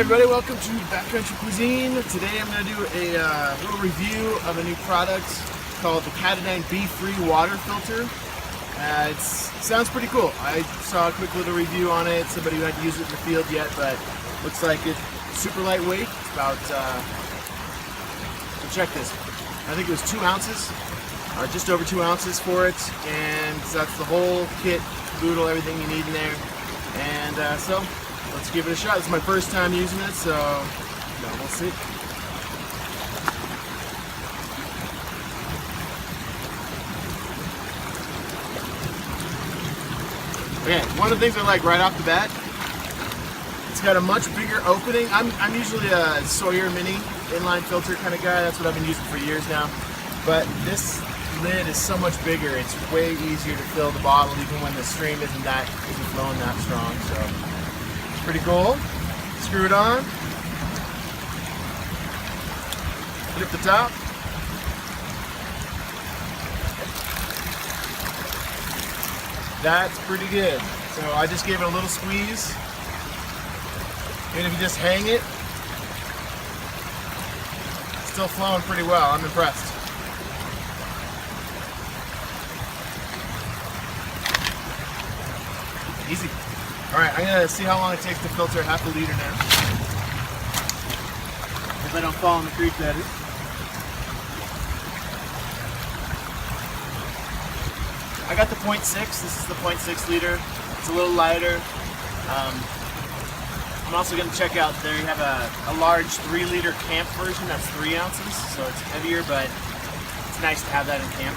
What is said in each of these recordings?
everybody, welcome to Backcountry Cuisine. Today I'm going to do a little review of a new product called the Katadyn BeFree water filter. It sounds pretty cool. I saw a quick little review on it, somebody who hadn't used it in the field yet, but looks like it's super lightweight. It's about, so check this, I think it was 2 ounces, or just over 2 ounces for it, and so that's the whole kit, caboodle, everything you need in there. And so let's give it a shot. This is my first time using it, so we'll see. Okay, one of the things I like right off the bat, it's got a much bigger opening. I'm usually a Sawyer Mini inline filter kind of guy. That's what I've been using for years now. But this lid is so much bigger. It's way easier to fill the bottle even when the stream isn't flowing that strong. So pretty cool. Screw it on. Flip the top. That's pretty good. So I just gave it a little squeeze. And if you just hang it, it's still flowing pretty well. I'm impressed. Easy. Alright, I'm going to see how long it takes to filter half a liter now. If I don't fall in the creek, that is. I got the 0.6. This is the 0.6 liter. It's a little lighter. I'm also going to check out there. You have a large 3 liter camp version. That's 3 ounces, so it's heavier, but it's nice to have that in camp.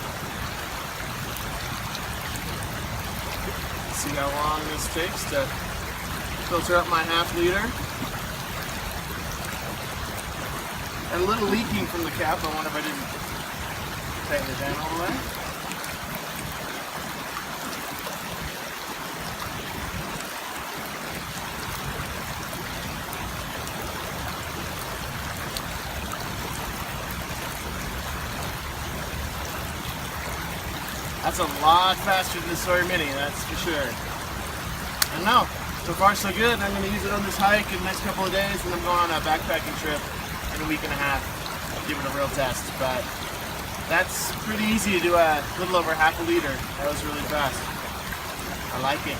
See how long this takes to filter up my half liter. And a little leaking from the cap. I wonder if I didn't tighten it down all the way. That's a lot faster than the Sawyer Mini, that's for sure. I don't know, so far so good. I'm going to use it on this hike in the next couple of days, and I'm going on a backpacking trip in a week and a half. I'll give it a real test, but that's pretty easy to do a little over half a liter. That was really fast. I like it.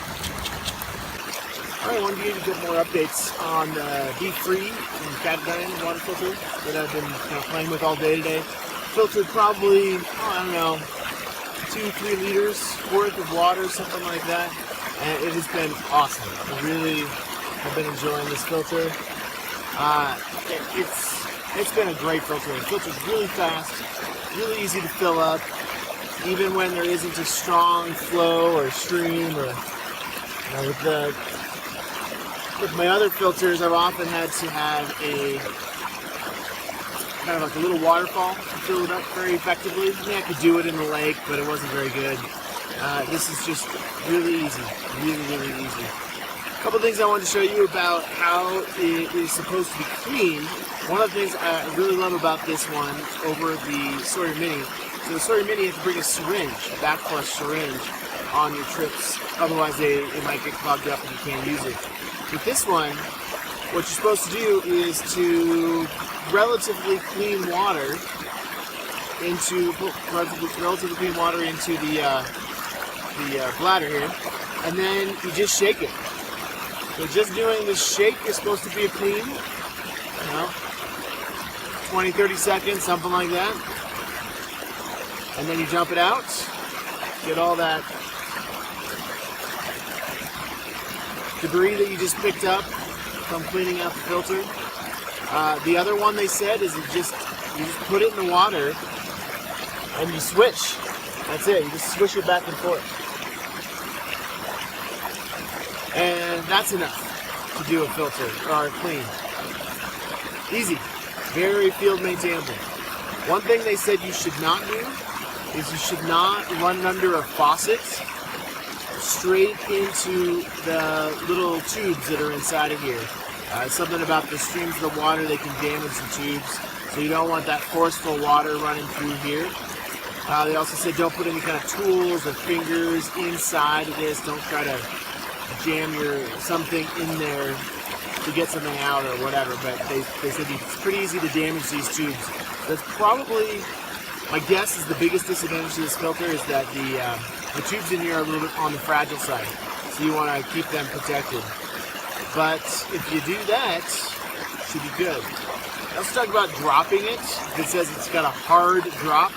Alright, I wanted to give you a bit more updates on the BeFree and Katadyn water filter that I've been playing with all day today. Filtered probably, I don't know, 2-3 liters worth of water, something like that, and it has been awesome. I really have been enjoying this filter. It's been a great filter. It filters really fast, really easy to fill up, even when there isn't a strong flow or stream. Or with my other filters, I've often had to have a kind of like a little waterfall to fill it up very effectively. I mean, I could do it in the lake, but it wasn't very good. This is just really easy, really easy. A couple things I wanted to show you about how it is supposed to be cleaned. One of the things I really love about this one over the Sawyer Mini, so the Sawyer Mini, you have to bring a syringe, a back flush syringe on your trips, otherwise it might get clogged up and you can't use it. With this one, what you're supposed to do is to relatively clean water into the bladder here, and then you just shake it. So just doing this shake is supposed to be a clean, 20-30 seconds, something like that, and then you jump it out, get all that debris that you just picked up from cleaning out the filter. The other one they said is you just put it in the water and you switch. That's it. You just swish it back and forth. And that's enough to do a filter or a clean. Easy. Very field maintainable. One thing they said you should not do is you should not run it under a faucet straight into the little tubes that are inside of here. Something about the streams of the water, they can damage the tubes, so you don't want that forceful water running through here. They also said don't put any kind of tools or fingers inside of this. Don't try to jam something in there to get something out or whatever, but they said it's pretty easy to damage these tubes. That's probably, my guess is the biggest disadvantage to this filter is that the tubes in here are a little bit on the fragile side, so you want to keep them protected. But if you do that, it should be good. Let's talk about dropping it. If it says it's got a hard drop,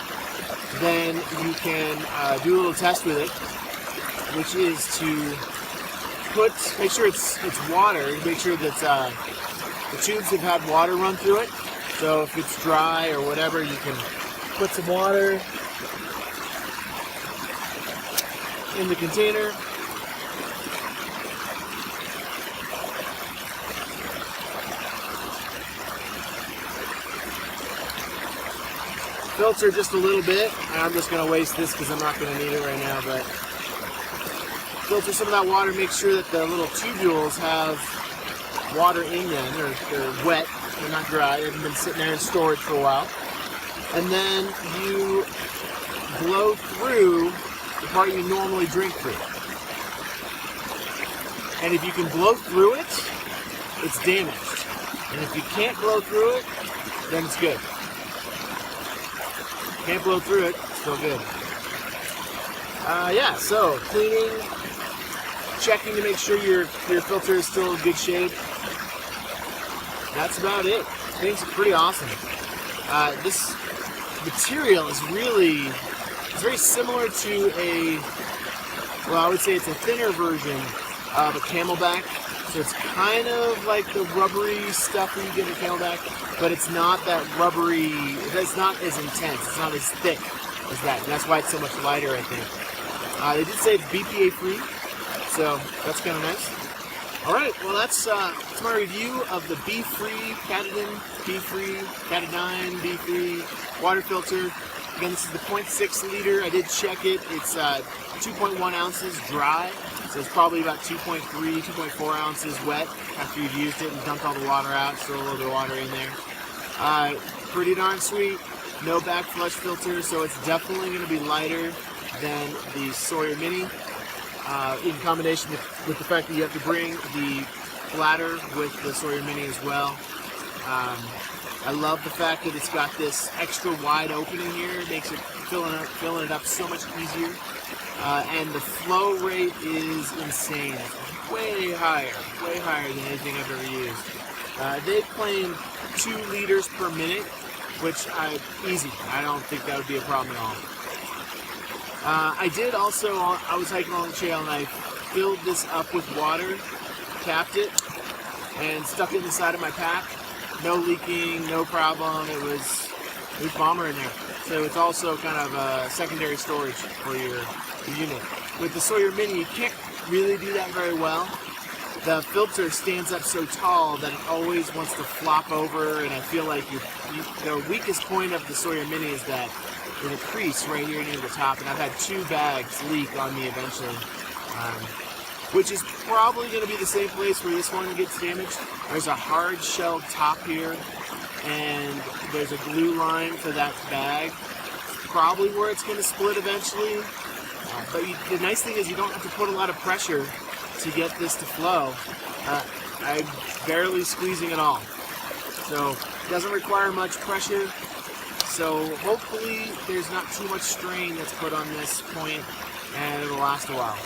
then you can do a little test with it, which is to make sure it's water, make sure that the tubes have had water run through it. So if it's dry or whatever, you can put some water in the container. Filter just a little bit. I'm just going to waste this because I'm not going to need it right now, but filter some of that water, make sure that the little tubules have water in them. They're wet, they're not dry, they haven't been sitting there in storage for a while. And then you blow through the part you normally drink through. And if you can blow through it, it's damaged. And if you can't blow through it, then it's good. Can't blow through it, still good. Yeah, so cleaning, checking to make sure your filter is still in good shape. That's about it. Things are pretty awesome. This material is it's very similar to I would say it's a thinner version of a Camelback. So it's kind of like the rubbery stuff that you get in Camelback, but it's not that rubbery, it's not as intense, it's not as thick as that. And that's why it's so much lighter, I think. They did say it's Bpa-Free, so that's kind of nice. Alright, well that's my review of the BeFree, Katadyn BeFree, Katadyn BeFree water filter. Again, this is the 0.6 liter. I did check it. It's 2.1 ounces dry, so it's probably about 2.3, 2.4 ounces wet after you've used it and dumped all the water out. Still a little bit of water in there. Pretty darn sweet. No back flush filter, so it's definitely going to be lighter than the Sawyer Mini. In combination with the fact that you have to bring the bladder with the Sawyer Mini as well. I love the fact that it's got this extra wide opening here. It makes it filling it up so much easier. And the flow rate is insane. It's way higher than anything I've ever used. They claim 2 liters per minute, which easy. I don't think that would be a problem at all. I did also, I was hiking along the trail and I filled this up with water, capped it, and stuck it in the side of my pack. No leaking, no problem. It was bomber in there. So it's also kind of a secondary storage for your unit. With the Sawyer Mini, you can't really do that very well. The filter stands up so tall that it always wants to flop over, and I feel like the weakest point of the Sawyer Mini is that there's a crease right here near the top, and I've had 2 bags leak on me eventually. Which is probably going to be the same place where this one gets damaged. There's a hard shelled top here, and there's a glue line for that bag. Probably where it's going to split eventually. But the nice thing is you don't have to put a lot of pressure to get this to flow. I'm barely squeezing at all. So it doesn't require much pressure. So hopefully there's not too much strain that's put on this point, and it'll last a while.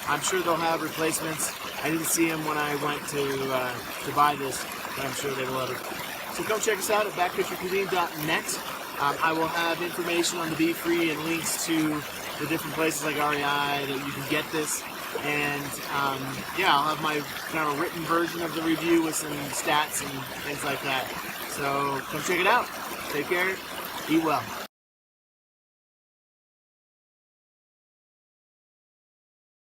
I'm sure they'll have replacements. I didn't see them when I went to buy this, but I'm sure they will have it. So come check us out at backcountrycuisine.net. I will have information on the BeFree and links to the different places like REI that you can get this. And yeah, I'll have my kind of written version of the review with some stats and things like that. So come check it out. Take care. Eat well.